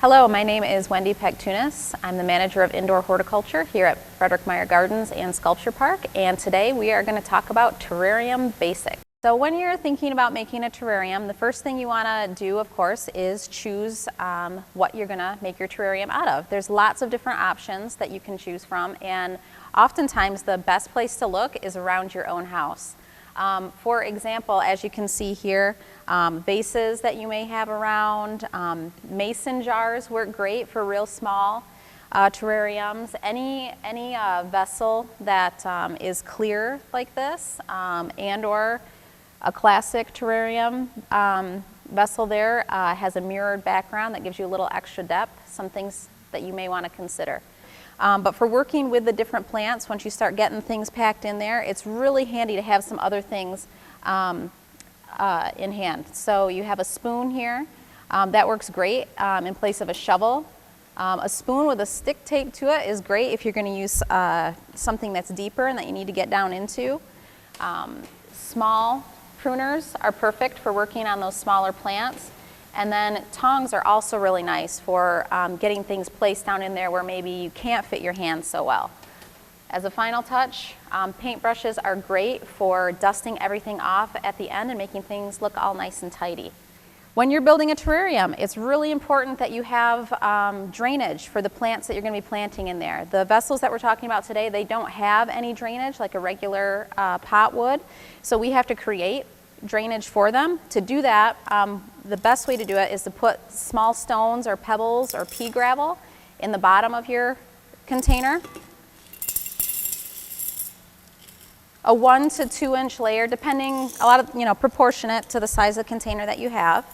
Hello, my name is Wendy Pektunus. I'm the manager of indoor horticulture here at Frederik Meijer Gardens and Sculpture Park, and today we are going to talk about terrarium basics. So when you're thinking about making a terrarium, the first thing you want to do, of course, is choose what you're going to make your terrarium out of. There's lots of different options that you can choose from, and oftentimes the best place to look is around your own house. For example, as you can see here, vases that you may have around, mason jars work great for real small terrariums. Any vessel that is clear like this, and or a classic terrarium vessel there has a mirrored background that gives you a little extra depth, some things that you may want to consider. But for working with the different plants, once you start getting things packed in there, it's really handy to have some other things in hand. So you have a spoon here. That works great in place of a shovel. A spoon with a stick tape to it is great if you're going to use something that's deeper and that you need to get down into. Small pruners are perfect for working on those smaller plants. And then tongs are also really nice for getting things placed down in there where maybe you can't fit your hands so well. As a final touch, paintbrushes are great for dusting everything off at the end and making things look all nice and tidy. When you're building a terrarium, it's really important that you have drainage for the plants that you're going to be planting in there. The vessels that we're talking about today, they don't have any drainage like a regular pot would, so we have to create drainage for them. To do that, the best way to do it is to put small stones or pebbles or pea gravel in the bottom of your container. A 1 to 2 inch layer, depending, proportionate to the size of the container that you have.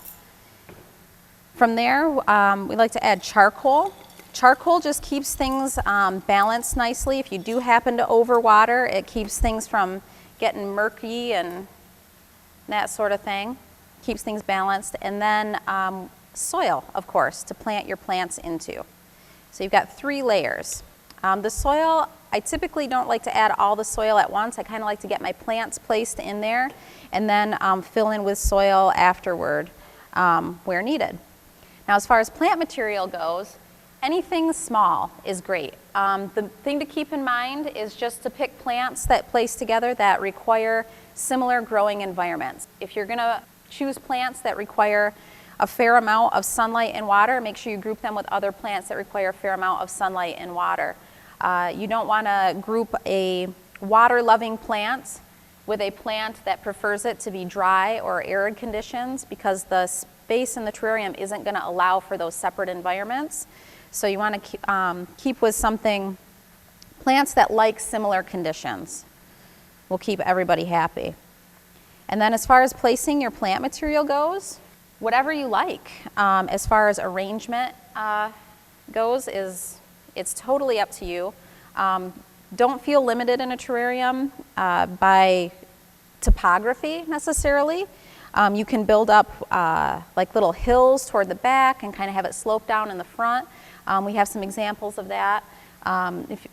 From there, we like to add charcoal. Charcoal just keeps things balanced nicely. If you do happen to overwater, it keeps things from getting murky and that sort of thing. Keeps things balanced. And then soil, of course, to plant your plants into. So you've got 3 layers. The soil, I typically don't like to add all the soil at once. I kind of like to get my plants placed in there and then fill in with soil afterward where needed. Now, as far as plant material goes, anything small is great. The thing to keep in mind is just to pick plants that place together that require similar growing environments. If you're going to choose plants that require a fair amount of sunlight and water, make sure you group them with other plants that require a fair amount of sunlight and water. You don't want to group a water-loving plant with a plant that prefers it to be dry or arid conditions, because the space in the terrarium isn't going to allow for those separate environments. So you want to keep with plants that like similar conditions. Will keep everybody happy. And then as far as placing your plant material goes, whatever you like as far as arrangement goes, it's totally up to you. Don't feel limited in a terrarium by topography necessarily. You can build up like little hills toward the back and kind of have it slope down in the front. We have some examples of that.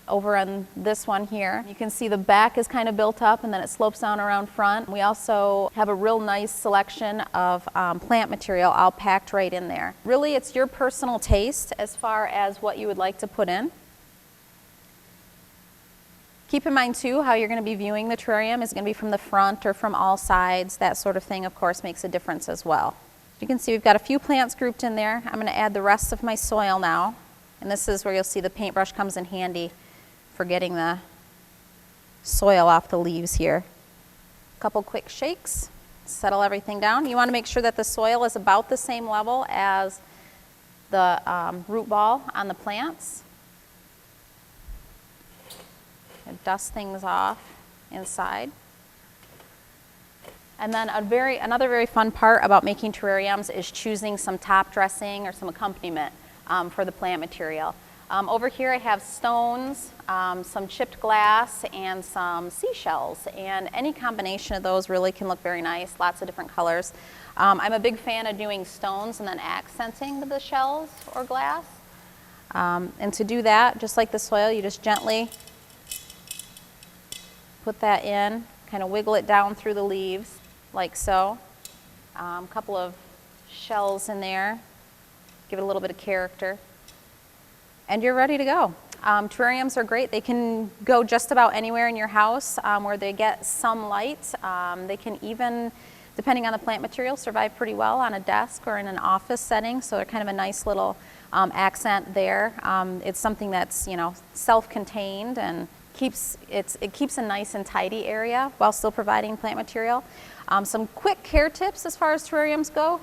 Over on this one here, you can see the back is kind of built up and then it slopes down around front. We also have a real nice selection of plant material all packed right in there. Really, it's your personal taste as far as what you would like to put in. Keep in mind too, how you're going to be viewing the terrarium is going to be from the front or from all sides. That sort of thing, of course, makes a difference as well. You can see we've got a few plants grouped in there. I'm going to add the rest of my soil now. And this is where you'll see the paintbrush comes in handy for getting the soil off the leaves here. A couple quick shakes, settle everything down. You want to make sure that the soil is about the same level as the root ball on the plants. And dust things off inside. And then another very fun part about making terrariums is choosing some top dressing or some accompaniment for the plant material. Over here I have stones, some chipped glass, and some seashells. And any combination of those really can look very nice, lots of different colors. I'm a big fan of doing stones and then accenting the shells or glass. And to do that, just like the soil, you just gently put that in, kind of wiggle it down through the leaves, like so. A couple of shells in there. give it a little bit of character. And you're ready to go. Terrariums are great. They can go just about anywhere in your house where they get some light. They can even, depending on the plant material, survive pretty well on a desk or in an office setting. So they're kind of a nice little accent there. It's something that's, you know, self-contained and it keeps a nice and tidy area while still providing plant material. Some quick care tips as far as terrariums go.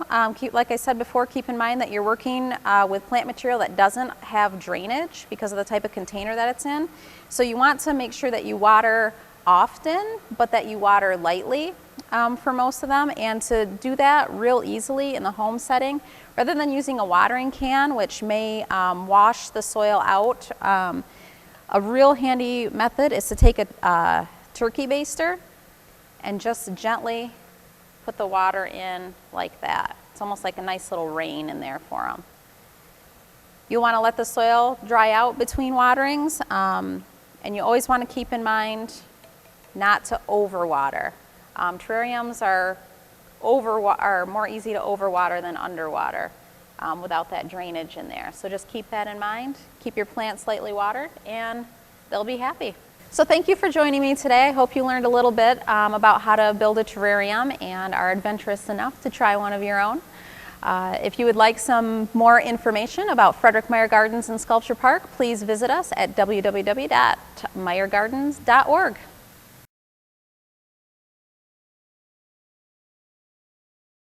Like I said before, keep in mind that you're working with plant material that doesn't have drainage because of the type of container that it's in. So you want to make sure that you water often, but that you water lightly for most of them. And to do that real easily in the home setting, rather than using a watering can, which may wash the soil out, a real handy method is to take a turkey baster and just gently put the water in like that. It's almost like a nice little rain in there for them. You want to let the soil dry out between waterings, and you always want to keep in mind not to overwater. Terrariums are more easy to overwater than underwater without that drainage in there. So just keep that in mind. Keep your plants slightly watered and they'll be happy. So thank you for joining me today. I hope you learned a little bit about how to build a terrarium and are adventurous enough to try one of your own. If you would like some more information about Frederik Meijer Gardens and Sculpture Park, please visit us at www.meiergardens.org.